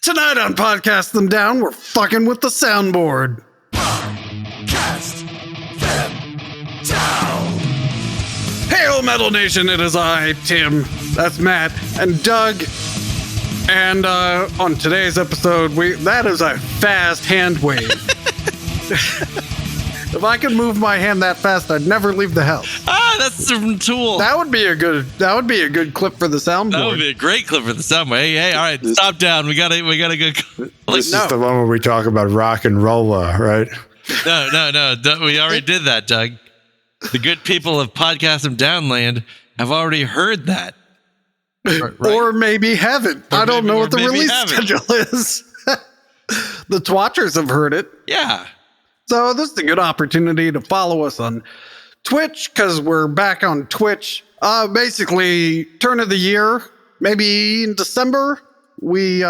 Tonight on Podcast Them Down, we're fucking with the Soundboard. Podcast Them Down. Hail Metal Nation, it is I, Tim, that's Matt, and Doug. And on today's episode, that is a fast hand wave. If I could move my hand that fast, I'd never leave the house. That's some Tool. That would be a good clip for the soundboard. That would be a great clip for the soundboard. Hey, all right, stop down. We got a good. This is the one where we talk about rock and rolla, right? No. We already did that, Doug. The good people of Podcast Them Downland have already heard that. Right? Or maybe haven't. I don't know what the release schedule is. The Twatchers have heard it. Yeah. So this is a good opportunity to follow us on Twitch, because we're back on Twitch. Basically, turn of the year, maybe in December, we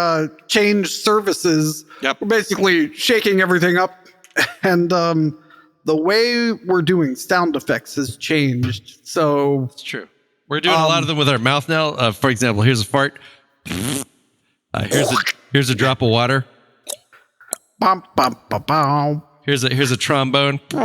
changed services. Yep. We're basically shaking everything up, and the way we're doing sound effects has changed. So It's true. We're doing a lot of them with our mouth now. For example, here's a fart. Here's a drop of water. bum, bum, bum, bum. Here's a trombone. So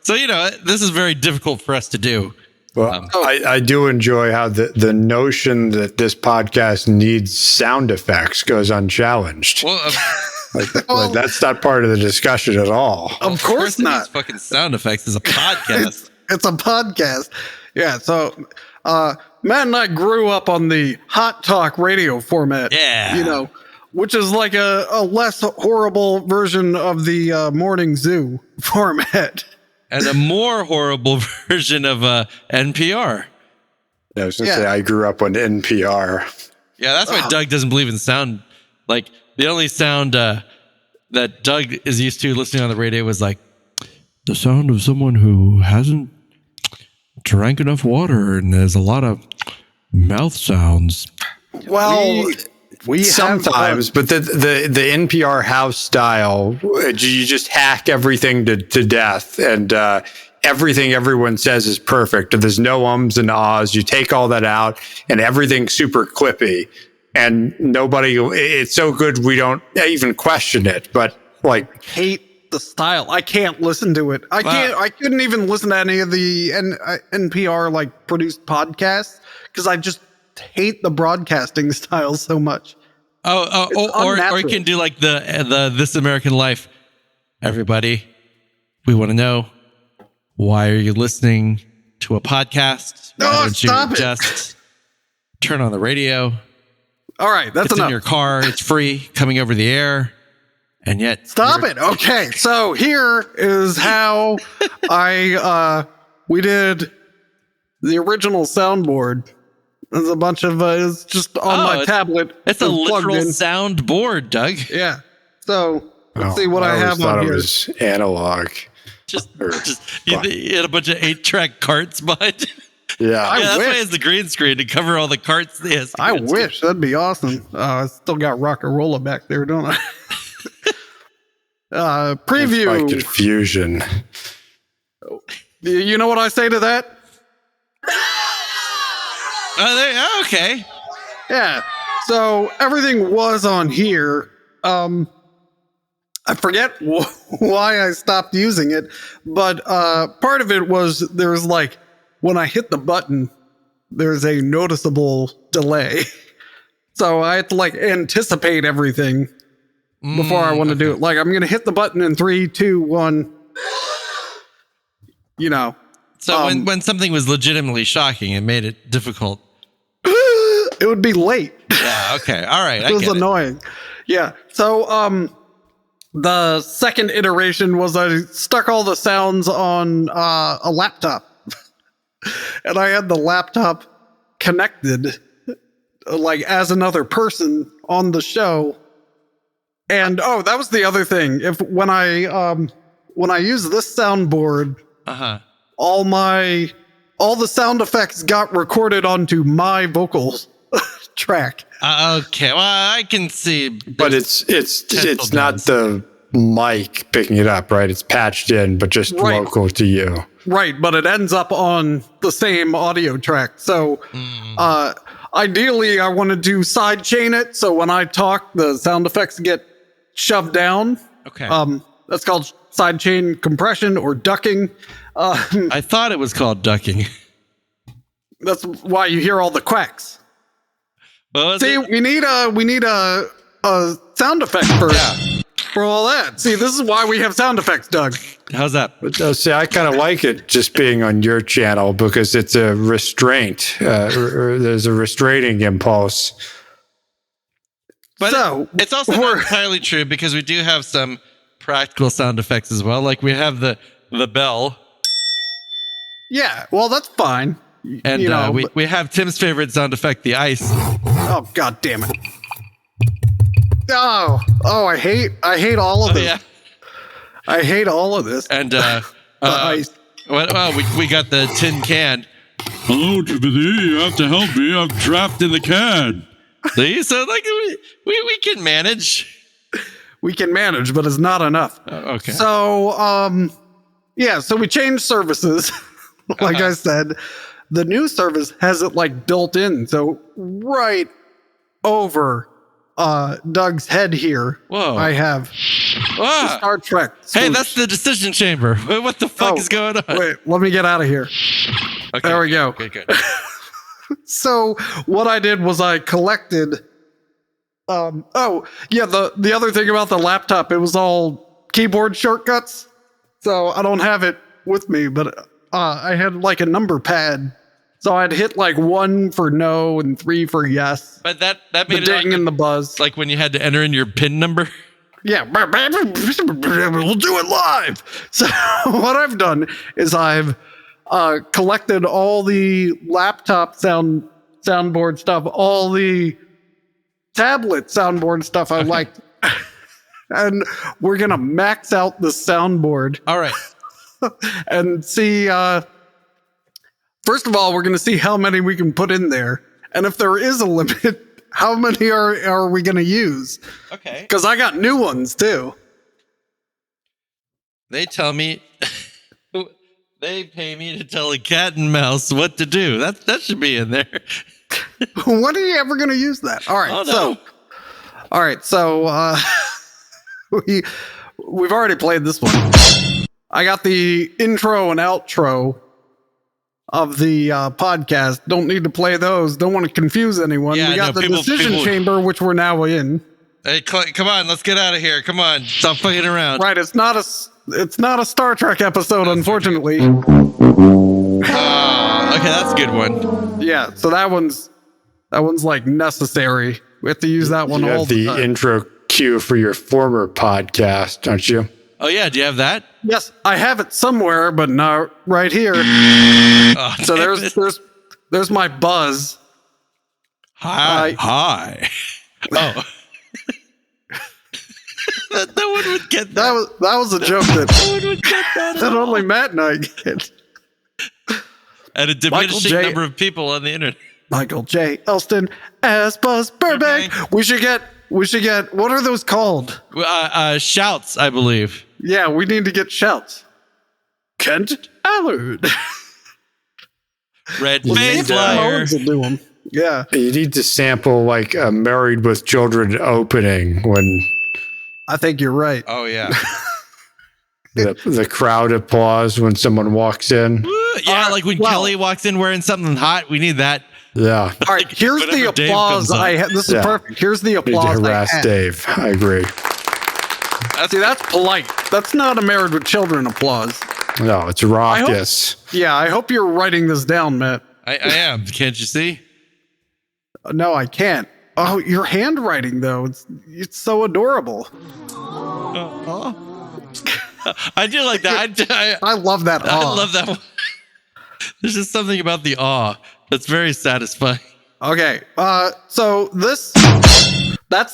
this is very difficult for us to do. Well, I do enjoy how the notion that this podcast needs sound effects goes unchallenged. Well, Like that's not part of the discussion at all. Of course not. These fucking sound effects is a podcast. It's a podcast. Yeah, so Matt and I grew up on the hot talk radio format. Yeah. Which is like a less horrible version of the Morning Zoo format. And a more horrible version of NPR. I was going to say I grew up on NPR. Yeah, that's why Doug doesn't believe in sound. Like, the only sound that Doug is used to listening on the radio was like the sound of someone who hasn't drank enough water, and there's a lot of mouth sounds. Well, we sometimes, but the NPR house style, you just hack everything to death, and everything everyone says is perfect. There's no ums and ahs. You take all that out, and everything's super clippy, and it's so good we don't even question it. But like, hate the style. I can't listen to it. I couldn't even listen to any of the NPR like produced podcasts because I just hate the broadcasting style so much. Or you can do like the This American Life. Everybody, we want to know, why are you listening to a podcast? Why don't stop you it. Just turn on the radio? All right, that's It's enough. in your car. It's free, coming over the air, and yet Stop it. Okay, so here is how we did the original soundboard. There's a bunch of it's just on my tablet. It's a literal in. soundboard, Doug. Yeah. So let's see what I have thought on it here. was analog. You had a bunch of 8-track carts behind. Yeah. That's why it's the green screen to cover all the carts. Yes, I wish that'd be awesome. I still got rock and rolla back there, don't I? Preview. That's my confusion. You know what I say to that? Okay. Yeah. So everything was on here. I forget why I stopped using it, but part of it was there's like when I hit the button, there's a noticeable delay. So I had to like anticipate everything before I want to do it. Like I'm going to hit the button in 3, 2, 1. So when something was legitimately shocking, it made it difficult. It would be late. Yeah. Okay. All right. It was annoying. Yeah. So the second iteration was I stuck all the sounds on a laptop. And I had the laptop connected like as another person on the show. And that was the other thing. When I use this soundboard, all the sound effects got recorded onto my vocals track. Okay, well I can see, but it's not the mic picking it up, right? It's patched in, but just local to you. Right, but it ends up on the same audio track. So ideally, I want to do side chain it, so when I talk, the sound effects get shoved down. Okay. That's called side chain compression or ducking. I thought it was called ducking. That's why you hear all the quacks. Well, See, we need a sound effect for all that. See, this is why we have sound effects, Doug. how's that? But see, I kind of like it just being on your channel because it's a restraint. There's a restraining impulse. But So, it's also not entirely true because we do have some practical sound effects as well. Like we have the bell, Yeah, well, that's fine. and You know, we have Tim's favorite sound effect, the ice. oh, god damn it. Oh, I hate all of Oh this. yeah, I hate all of this. and ice. well, we got the tin can. Hello, Timothy. You have to help me. I'm trapped in the can. See, so like we can manage. We can manage, but it's not enough. Okay. So, yeah, so we changed services. Like I said, the new service has it like built in. So right over Doug's head here, Whoa. I have Ah. Star Trek. Hey, swoosh. that's the decision chamber. What the fuck is going on? Wait, let me get out of here. Okay, there we go. Good. So what I did was I collected. The other thing about the laptop, it was all keyboard shortcuts. So I don't have it with me, but I had like a number pad. So I'd hit like 1 for no and 3 for yes. But that The made it ding and the buzz. like when you had to enter in your PIN number. Yeah, we'll do it live. So what I've done is I've collected all the laptop soundboard stuff, all the tablet soundboard stuff I liked, and we're gonna max out the soundboard All right. and see. First of all, we're gonna see how many we can put in there, and if there is a limit, how many are we gonna use? Okay. Because I got new ones too. They tell me they pay me to tell a cat and mouse what to do. That should be in there. When are you ever going to use that? All right. Oh, no. So we've already played this one. I got the intro and outro of the podcast. Don't need to play those. Don't want to confuse anyone. Yeah, we got no, the people- decision chamber, which we're now in. Hey, come on, let's get out of here. Come on, stop fucking around. Right. It's not a Star Trek episode, unfortunately. Okay, that's a good one. Yeah. So that one's like necessary. We have to use that one You all have the the time. intro cue for your former podcast, don't you? Oh yeah, do you have that? Yes, I have it somewhere, but not right here. Oh, So damn it. there's my buzz. Hi. Oh. No one would get that. That was a joke No that one would get that. that only Matt and I get. And a diminishing J. number of people on the internet. Michael J. Elston as Buzz Burbank. Okay. We should get what are those called? Shouts, I believe. Yeah, we need to get shouts. Kent Allard. Red See face if liar. Ramones will do 'em. Yeah. You need to sample like a Married with Children opening when I think you're right. Oh yeah. the crowd applause when someone walks in. Yeah, like when well- Kelly walks in wearing something hot, we need that. Yeah. All right, here's the Whenever Dave applause comes up. I have. This is Yeah. perfect. Here's the Need to applause I harass have. Dave. I agree. See, that's polite. That's not a Married with Children applause. No, it's raucous. Yeah, I hope you're writing this down, Matt. I am. Can't you see? No, I can't. Oh, your handwriting though. It's so adorable. I do like that. I love that. I aw. love that one. There's just something about the awe that's very satisfying. Okay. So that's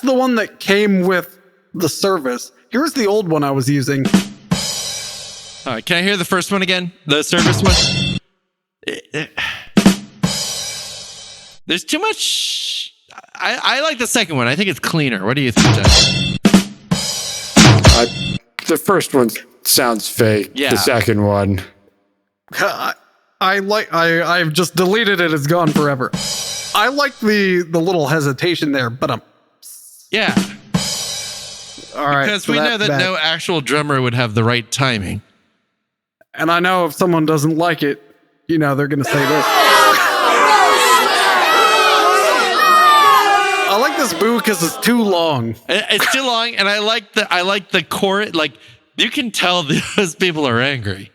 the one that came with the service. Here's the old one I was using. All right, can I hear the first one again? The service one? There's too much. I like the second one. I think it's cleaner. What do you think, Jeff? The first one sounds fake. Yeah. The second one. I've just deleted it. It's gone forever. I like the little hesitation there, but Yeah. all right. Because so we know that's that bad. no actual drummer would have the right timing. And I know if someone doesn't like it, they're going to say this. I like this boo because it's too long. It's too long, and I like the chorus. Like, you can tell those people are angry.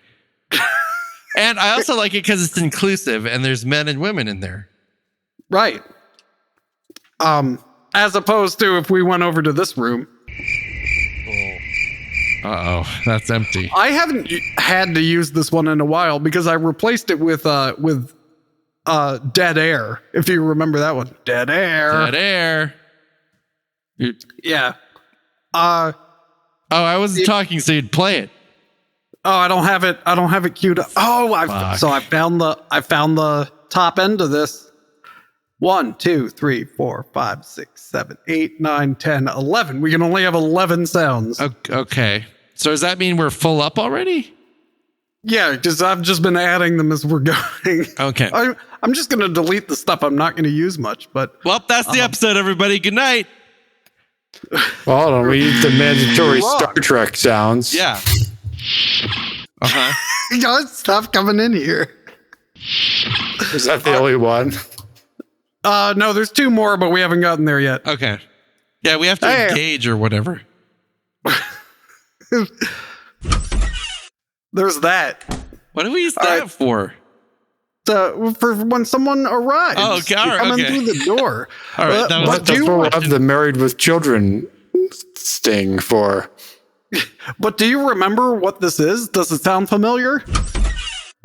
And I also like it because it's inclusive, and there's men and women in there. Right. As opposed to if we went over to this room. Uh-oh, that's empty. I haven't had to use this one in a while because I replaced it with Dead Air. If you remember that one. Dead Air. Dead air. Yeah. Oh, I wasn't talking, so you'd play it. Oh, I don't have it queued up. Oh, I found the top end of this. 1, 2, 3, 4, 5, 6, 7, 8, 9, 10, 11. We can only have 11 sounds. Okay. So does that mean we're full up already? Yeah, because I've just been adding them as we're going. Okay. I'm just going to delete the stuff I'm not going to use much. But Well, that's the episode, everybody. Good night. Well, hold on. We need the mandatory Star Trek sounds. Yeah. Uh-huh. you guys stop coming in here. Is that the only one? No, there's 2 more, but we haven't gotten there yet. Okay. Yeah, we have to engage or whatever. There's that. What do we use that for? For when someone arrives. Oh, okay. All right, coming okay. through the door. All right, that was- That's what we have the Married with Children sting for. But do you remember what this is? Does it sound familiar?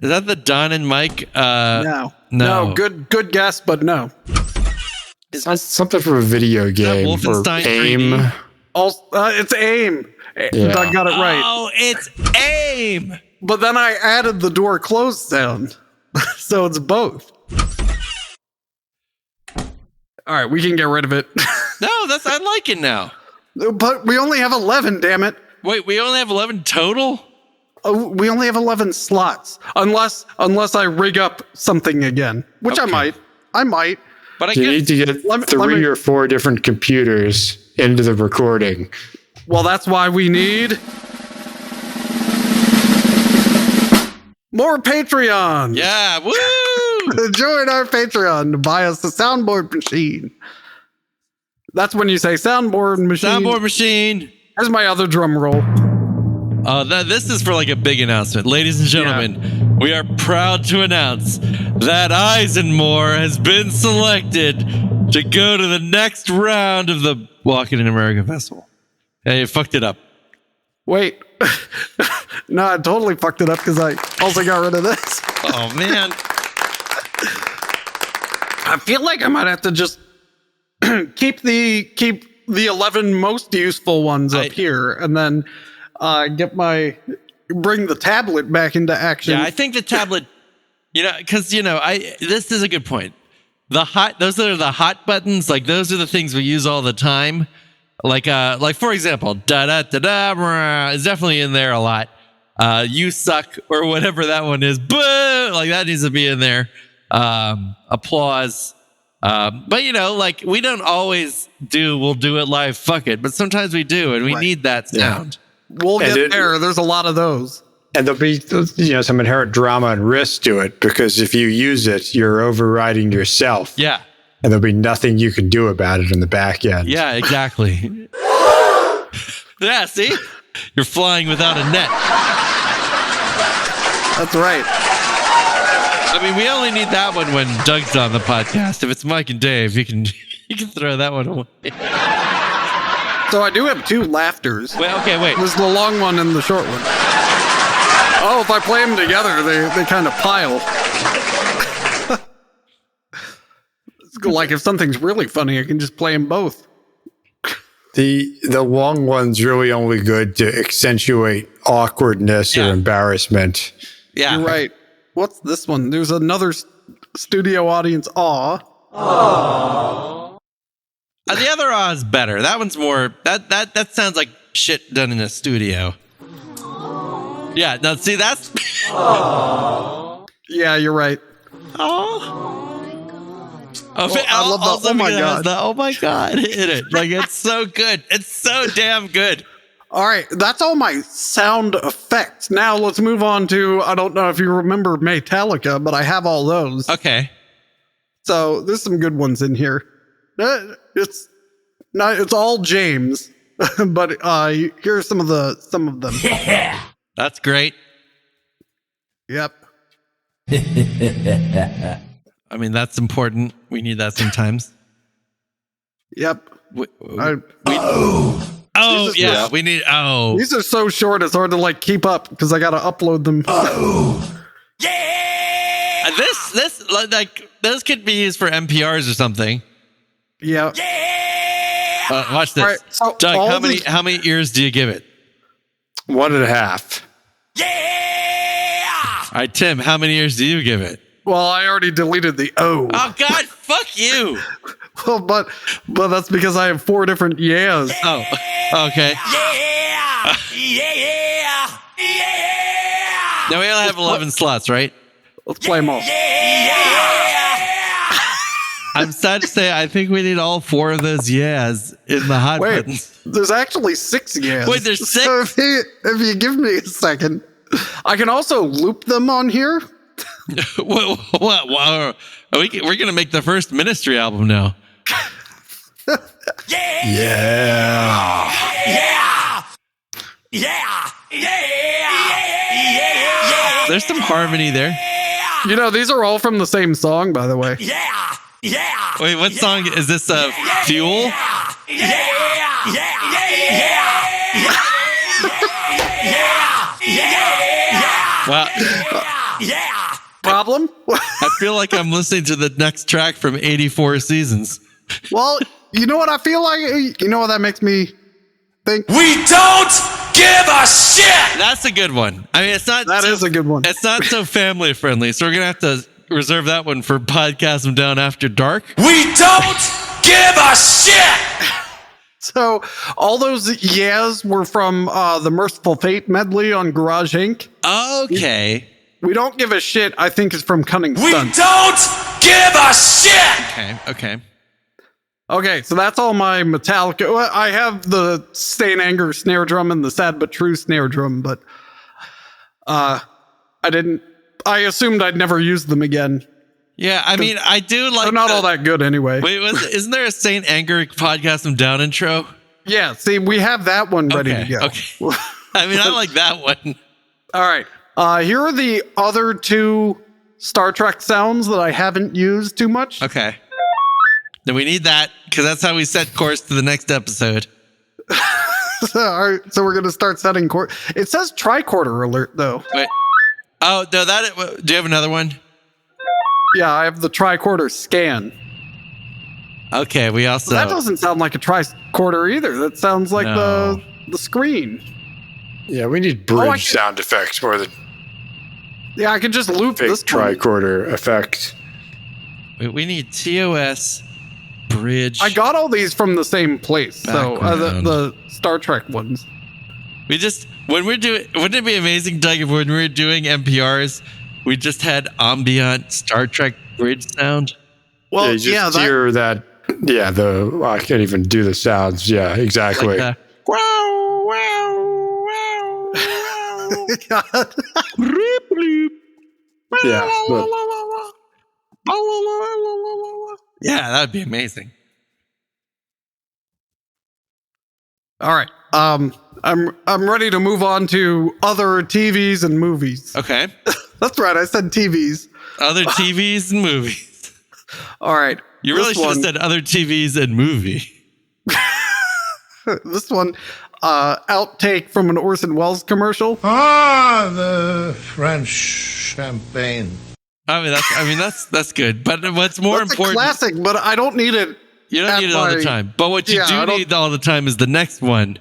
Is that the Don and Mike? No. Good guess, but no. It's something from a video game or Wolfenstein AIM. 3D? Also, it's AIM. Yeah. I got it right. Oh, it's AIM. But then I added the door closed sound. So it's both. All right, we can get rid of it. No, I like it now. But we only have 11, damn it. Wait, we only have 11 total? We only have 11 slots. Unless I rig up something again, which Okay. I might. But I You need guess to get Let me- 3 or 4 different computers into the recording. Well, that's why we need more Patreons. yeah, woo! Join our Patreon to buy us a soundboard machine. That's when you say soundboard machine. Soundboard machine. Here's my other drum roll. This is for like a big announcement. Ladies and gentlemen, we are proud to announce that Eisenmore has been selected to go to the next round of the Walking in America Festival. Hey, you fucked it up. Wait. No, I totally fucked it up because I also got rid of this. Oh, man. I feel like I might have to just keep the 11 most useful ones up here and then bring the tablet back into action. Yeah, I think the tablet, because, this is a good point. Those are the hot buttons. Like, those are the things we use all the time. Like for example, da-da-da-da is definitely in there a lot. You suck or whatever that one is. Boo! Like, that needs to be in there. Applause. But we don't always we'll do it live, fuck it. But sometimes we do, and we need that sound. We'll get there. There's a lot of those. And there'll be some inherent drama and risk to it, because if you use it, you're overriding yourself. Yeah. And there'll be nothing you can do about it in the back end. Yeah, exactly. Yeah, see? You're flying without a net. That's right. I mean, we only need that one when Doug's on the podcast. If it's Mike and Dave, you can throw that one away. So I do have 2 laughters. Wait. There's the long one and the short one. Oh, if I play them together, they kind of pile. It's like if something's really funny, I can just play them both. The long one's really only good to accentuate awkwardness or embarrassment. Yeah. You're right. What's this one? There's another studio audience. Aw. The other is better. That one's more. That sounds like shit done in a studio. Yeah. No. See, that's. Yeah, you're right. Oh. Oh, I love that. Oh my god. Oh my god. Hit it. Like, it's so good. It's so damn good. All right, that's all my sound effects. Now let's move on to, I don't know if you remember Metallica, but I have all those. Okay. So there's some good ones in here. It's all James, but here's some of them. Yeah. That's great. Yep. I mean, that's important. We need that sometimes. Yep. We need. Oh, These are so short, it's hard to like keep up because I got to upload them. Yeah. this like those could be used for NPRs or something. Yeah. Watch this, All right, so Doug. How many ears do you give it? 1.5. Yeah. All right, Tim. How many ears do you give it? Well, I already deleted the O. Oh God, fuck you. Well, but that's because I have 4 different yeahs. Oh, okay. Yeah. Yeah. Yeah. Now we only have 11 slots, right? Let's play them all. I'm sad to say, I think we need all 4 of those yeahs in the hot Wait, buttons. there's actually 6 yeahs. Wait, there's 6? So if you give me a second, I can also loop them on here. What? Wow. We're going to make the first Ministry album now. Yeah. There's some harmony there. You know, these are all from the same song, by the way. Yeah. Wait, what song is this? Fuel? Wow. Problem? I feel like I'm listening to the next track from 84 Seasons. Well, you know what I feel like? You know what that makes me think? We don't give a shit. That's a good one. I mean, it's not. That is a good one. It's not so family friendly, so we're gonna have to reserve that one for Podcast from Down After Dark. We don't give a shit. So all those yeahs were from the Merciful Fate medley on Garage Inc. Okay. We don't give a shit, I think, is from Cunning We Stunts. don't give a shit. Okay. Okay, so that's all my Metallica. Well, I have the Stain Anger snare drum and the Sad But True snare drum, but I assumed I'd never use them again. Yeah, I mean, I do like. They're not all that good anyway. Wait, isn't there a Saint Anger Podcast from Down intro? Yeah, see, we have that one ready to go. Okay. I mean, I like that one. All right. Here are the other 2 Star Trek sounds that I haven't used too much. Okay. Then we need that because that's how we set course to the next episode. All right, so we're going to start setting course. It says tricorder alert, though. Wait. Oh, no, do you have another one? Yeah, I have the tricorder scan. Okay, we also. That doesn't sound like a tricorder either. That sounds like No. the screen. Yeah, we need bridge sound effects more than Yeah, I can just loop fake this one. tricorder effect. We need TOS, bridge. I got all these from the same place. So Background. the Star Trek ones. When wouldn't it be amazing, Doug, if when we were doing NPRs, we just had ambient Star Trek bridge sound? Well, You just hear that. Yeah, I can't even do the sounds. Yeah, exactly. Like wow, wow, wow, wow. Yeah, but Yeah, that'd be amazing. All right. I'm ready to move on to other TVs and movies. Okay. That's right. I said TVs. Other TVs and movies. All right. You really this should have one- said other TVs and movie. This one, outtake from an Orson Welles commercial. Ah, the French champagne. I mean that's good. But what's more That's important? a classic, but I don't need it. You don't at need it all the my- time. But what you Yeah, I do don't- need all the time is the next one,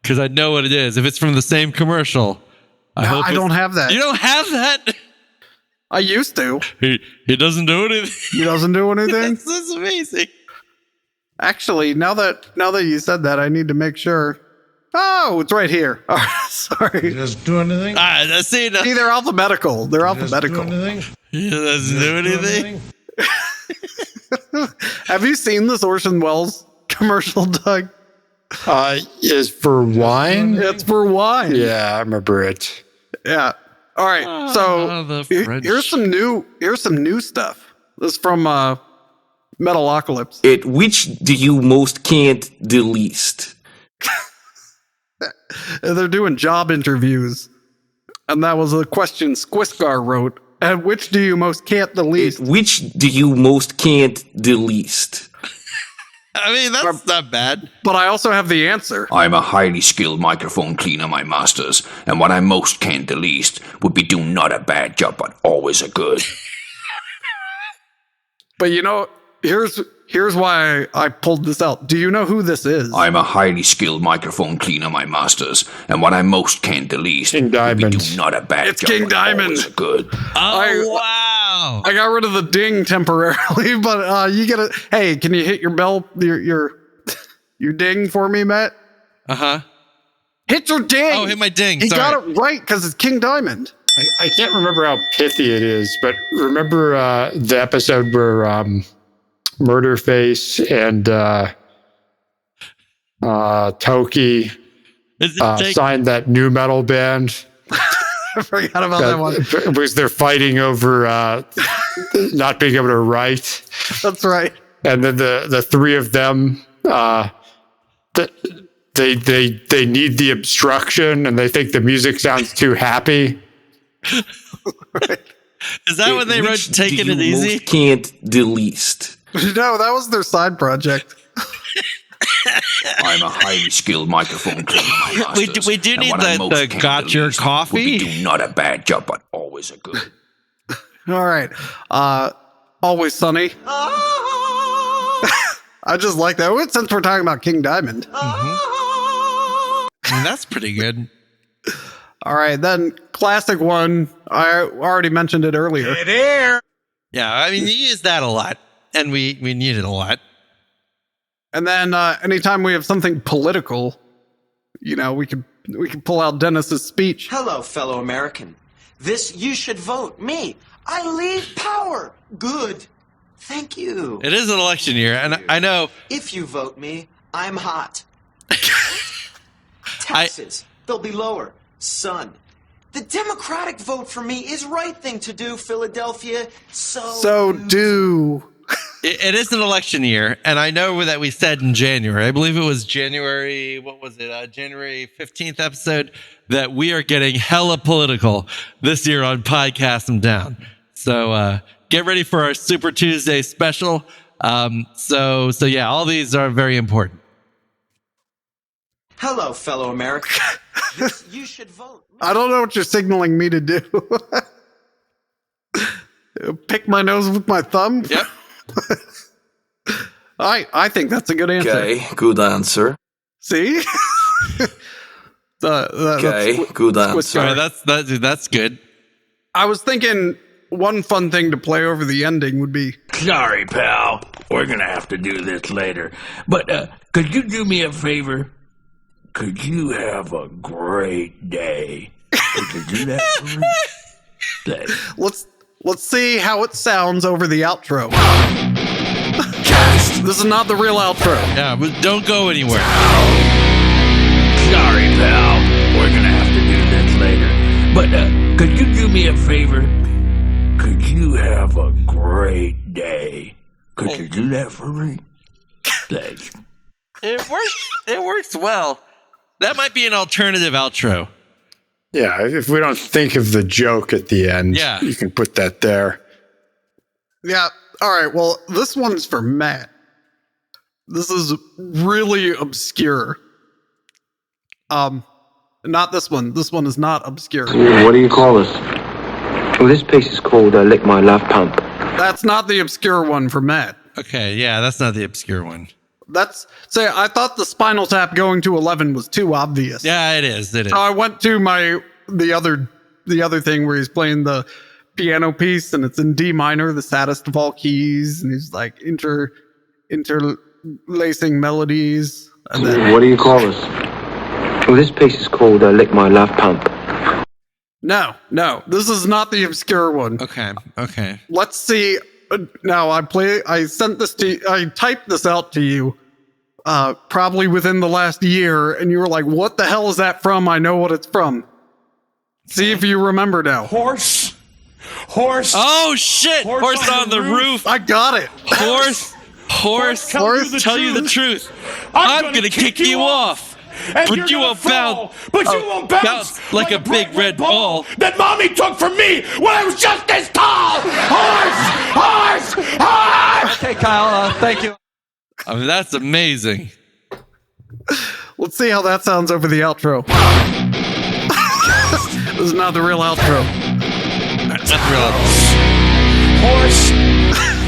because I know what it is. If it's from the same commercial, I hope I don't have that. You don't have that. I used to. He doesn't do anything. He doesn't do anything. That's amazing. Actually, now that you said that, I need to make sure. Oh, it's right here. Oh, sorry. Does do anything? See, no, See, they're alphabetical. They're Does do alphabetical. anything? he doesn't do anything. Have you seen this Orson Welles commercial, Doug? Is for wine? It's for wine. Yeah, I remember it. Yeah. All right. So here's some new stuff. This is from Metalocalypse. Which do you most can't the least? They're doing job interviews, and that was a question Squiscar wrote. And which do you most can't the least? Which do you most can't the least? I mean, that's not bad. But I also have the answer. I'm a highly skilled microphone cleaner, my masters, and what I most can't the least would be do not a bad job, but always a good. But you know, here's why I pulled this out. Do you know who this is? I'm a highly skilled microphone cleaner, my masters, and what I most can't the least King would be Diamond. do not a bad It's job, King but Diamond. always a good. Oh, wow. I got rid of the ding temporarily, but you get it. Hey, can you hit your bell, your ding for me, Matt? Uh-huh. Hit your ding. Oh, hit my ding. He Sorry. got it right because it's King Diamond. I can't remember how pithy it is, but remember the episode where Murderface and Toki signed that new metal band? I forgot about that one. Was they're fighting over not being able to write? That's right. And then the three of them, they need the obstruction, and they think the music sounds too happy. Is that when they wrote Taking It Easy? Most can't the least. No, that was their side project. I'm a highly skilled microphone cleaner, my masters. We do and need what I most the can't got the your least would coffee. be do not a bad job, but always a good. All right. Always Sunny. I just like that. Well, since we're talking about King Diamond. I mean, that's pretty good. All right, then classic one. I already mentioned it earlier. Yeah, I mean, you use that a lot, and we need it a lot. And then anytime we have something political, you know, we can pull out Dennis's speech. Hello, fellow American. This you should vote me. I leave power. Good. Thank you. It is an election year, and I know. If you vote me, I'm hot. Taxes, they'll be lower. Son, the Democratic vote for me is right thing to do, Philadelphia. So do. It is an election year, and I know that we said in January, I believe it was January, January 15th episode, that we are getting hella political this year on Podcast 'em Down. So get ready for our Super Tuesday special. So yeah, all these are very important. Hello, fellow American. This you should vote me. I don't know what you're signaling me to do. Pick my nose with my thumb? Yep. I think that's a good answer. Okay, good answer. See? Okay, good answer. All right, that's good. I was thinking one fun thing to play over the ending would be, Sorry, pal. We're gonna have to do this later. But could you do me a favor? Could you have a great day? Could you do that for me? Thanks. let's see how it sounds over the outro. This is not the real outro. Yeah, but don't go anywhere. Sorry, pal. We're gonna have to do this later. But could you do me a favor? Could you have a great day? Could you do that for me? Thanks. It works well. That might be an alternative outro. Yeah, if we don't think of the joke at the end, Yeah. you can put that there. Yeah. All right. Well, this one's for Matt. This is really obscure. Not this one. This one is not obscure. What do you call this? Well, this piece is called Lick My Love Pump. That's not the obscure one for Matt. Okay, yeah, that's not the obscure one. I thought the Spinal Tap going to 11 was too obvious. Yeah, it is. It is. So I went to the other thing where he's playing the piano piece and it's in D minor, the saddest of all keys, and he's like interlacing melodies. And then, What do you call this? Well, this piece is called Lick My Love Pump. No, this is not the obscure one. Okay. Let's see now I sent this to I typed this out to you probably within the last year, and you were like, what the hell is that from? I know what it's from. See if you remember now. Horse. Oh shit! Horse on the roof. I got it. Horse. Tell you the truth. I'm gonna kick you off. But you won't bounce like a big red ball that mommy took from me when I was just this tall. Horse. Okay, Kyle. Thank you. I mean, that's amazing. Let's see how that sounds over the outro. This is not the real outro. That's not the real outro.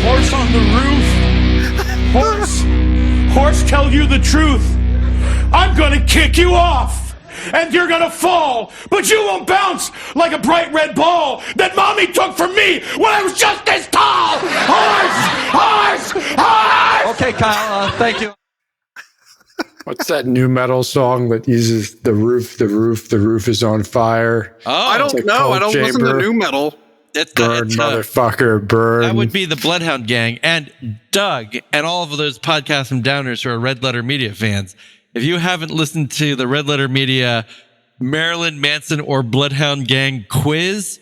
Horse on the roof. Horse tell you the truth. I'm gonna kick you off, and you're gonna fall, but you won't bounce like a bright red ball that mommy took from me when I was just this tall. Horse. Okay, Kyle. Thank you. What's that new metal song that uses the roof is on fire? Oh, I don't know. I don't listen to new metal. Burn, motherfucker, burn. That would be the Bloodhound Gang and Doug and all of those podcasts from Downers who are Red Letter Media fans. If you haven't listened to the Red Letter Media Marilyn Manson or Bloodhound Gang quiz,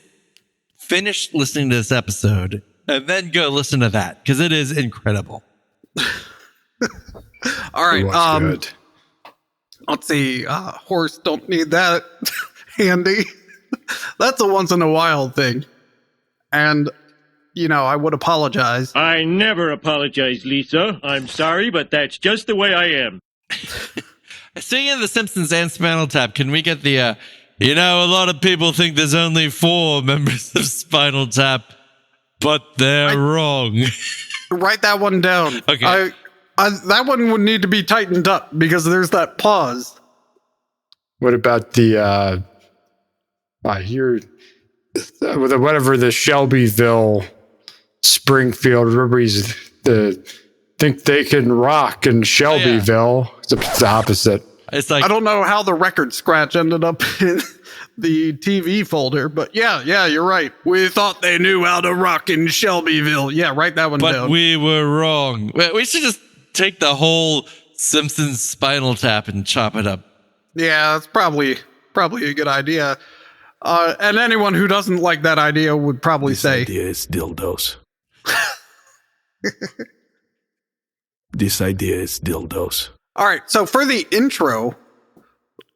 finish listening to this episode and then go listen to that because it is incredible. All right. Good. Let's see. Horse don't need that handy. That's a once in a while thing. And, I would apologize. I never apologize, Lisa. I'm sorry, but that's just the way I am. Speaking of The Simpsons and Spinal Tap, can we get the, a lot of people think there's only 4 members of Spinal Tap, but they're wrong. Write that one down. Okay. That one would need to be tightened up because there's that pause. What about the, I hear, whatever the Shelbyville, Springfield, remember think they can rock in Shelbyville. It's the opposite. It's like, I don't know how the record scratch ended up in the TV folder, but yeah, you're right. We thought they knew how to rock in Shelbyville. Yeah, write that one down. But we were wrong. We should just take the whole Simpsons Spinal Tap and chop it up. Yeah, that's probably a good idea. And anyone who doesn't like that idea would probably say, This idea is dildos. This idea is dildos. All right, so for the intro,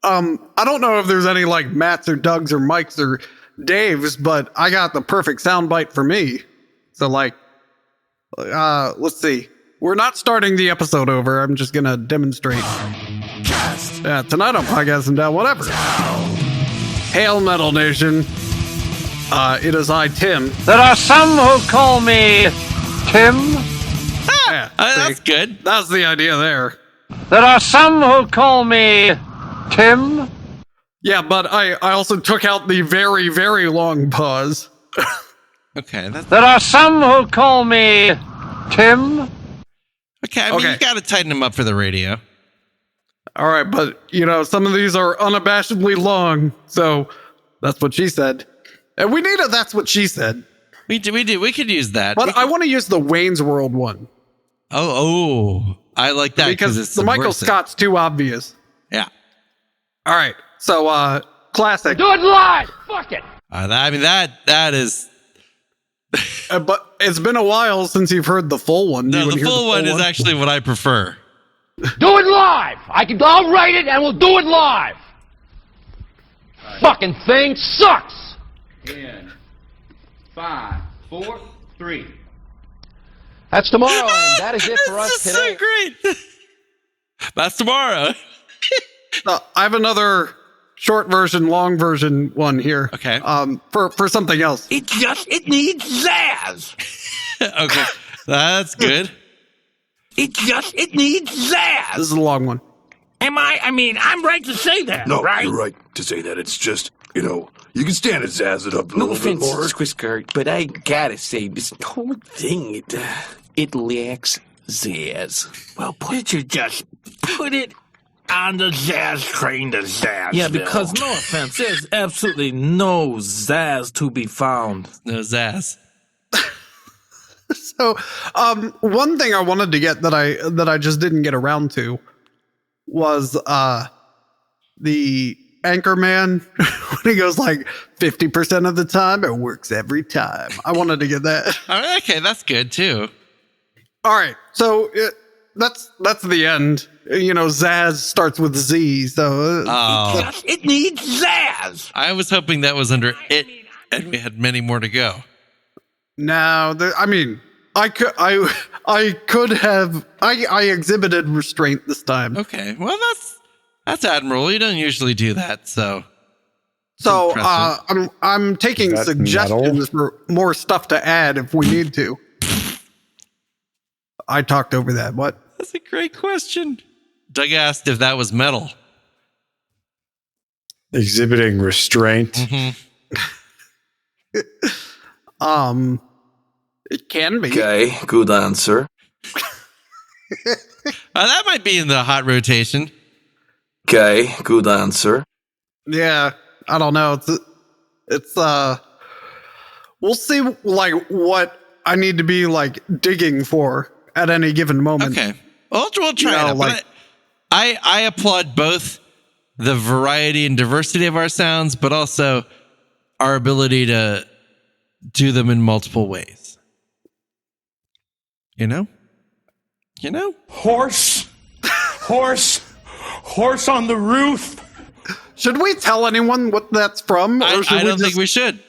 I don't know if there's any like Matts or Doug's or Mike's or Dave's, but I got the perfect soundbite for me. So let's see. We're not starting the episode over. I'm just going to demonstrate. Yeah, tonight on Podcasting Down, whatever. Hail Metal Nation. It is I, Tim. There are some who call me Tim. Yeah, that's good. That's the idea there. There are some who call me Tim. Yeah, but I also took out the very, very long pause. Okay. There are some who call me Tim. Okay, I mean, you got to tighten them up for the radio. All right, but, some of these are unabashedly long, so that's what she said. And we need a that's what she said. We do. We could use that. But I want to use the Wayne's World one. Oh, I like that because it's the Michael Scott's too obvious. Yeah. All right, so classic. Do it live. Fuck it. I mean that is. But it's been a while since you've heard the full one. No, the full one is actually what I prefer. Do it live. I'll write it and we'll do it live. Fucking thing sucks. 10, 5, 4, 3. That's tomorrow, and that is it for us today. So great. That's tomorrow. I have another short version, long version one here. Okay. For something else. It needs zazz. Okay. That's good. It needs zazz. This is a long one. I'm right to say that, no, right? You're right to say that. It's just, you can stand to zazz it up a No little bit offense, more. Squiscart, but I gotta say, this whole thing, it lacks zazz. Well, put it on the zazz train to zazz. Yeah, because no offense, there's absolutely no zazz to be found. No zazz. So, one thing I wanted to get that I just didn't get around to was the Anchorman when he goes like 50% of the time it works every time. I wanted to get that. Okay, that's good too. All right, so that's the end. You know, Zaz starts with Z, so it needs Zaz. I was hoping that was under it, and we had many more to go. No, I mean, I exhibited restraint this time. Okay, well that's admirable. You don't usually do that, so. I'm taking suggestions for more stuff to add if we need to. I talked over that. What? That's a great question. Doug asked if that was metal. Exhibiting restraint. Mm-hmm. It can be. Okay, good answer. That might be in the hot rotation. Okay, good answer. Yeah, I don't know. It's we'll see like what I need to be like digging for at any given moment. Okay, we'll try it. Like, I applaud both the variety and diversity of our sounds, but also our ability to do them in multiple ways. You know? Horse on the roof. Should we tell anyone what that's from? I don't think we should.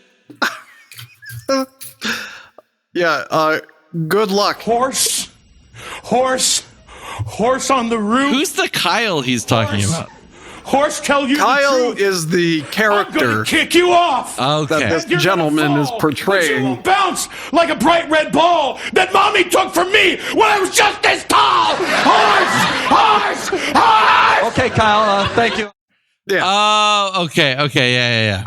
Yeah, good luck. Horse on the roof. Who's the Kyle he's talking about? Horse tell you Kyle the truth. is the character. I'm gonna kick you off. Okay. That this gentleman is portraying. You will bounce like a bright red ball that mommy took from me when I was just this tall. Horse. Okay, Kyle. Thank you. Yeah. Oh, okay. Yeah.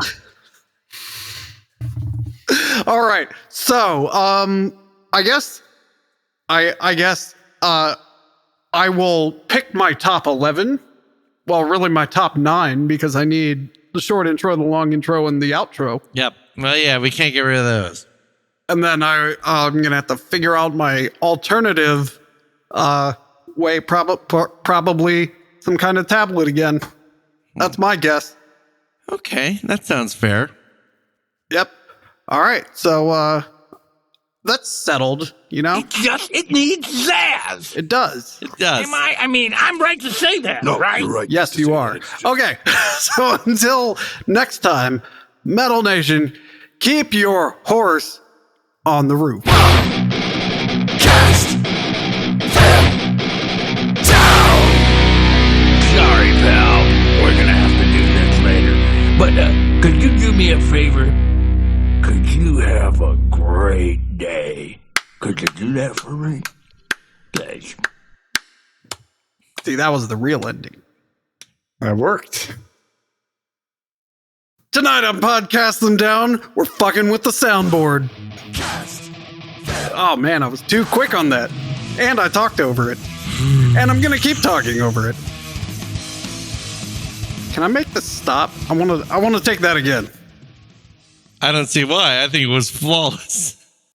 All right. So, I guess I will pick my top 11. Well, really my top 9 because I need the short intro, the long intro, and the outro. Yep. Well, yeah, we can't get rid of those. And then I'm going to have to figure out my alternative way, probably some kind of tablet again. That's my guess. Okay, that sounds fair. Yep. All right. So that's settled, you know? It needs Zaz. It does. It does. I'm right to say that, No, right? you're right. Yes, you are. Okay. So until next time, Metal Nation, keep your horse on the roof. Cast them down. Sorry, pal. We're gonna have to do this later. But could you do me a favor? Could you have a great day? Could you do that for me? Thanks. See, that was the real ending. That worked. Tonight on Podcast Them Down, we're fucking with the soundboard. Oh man, I was too quick on that. And I talked over it. And I'm gonna keep talking over it. Can I make this stop? I wanna take that again. I don't see why. I think it was flawless.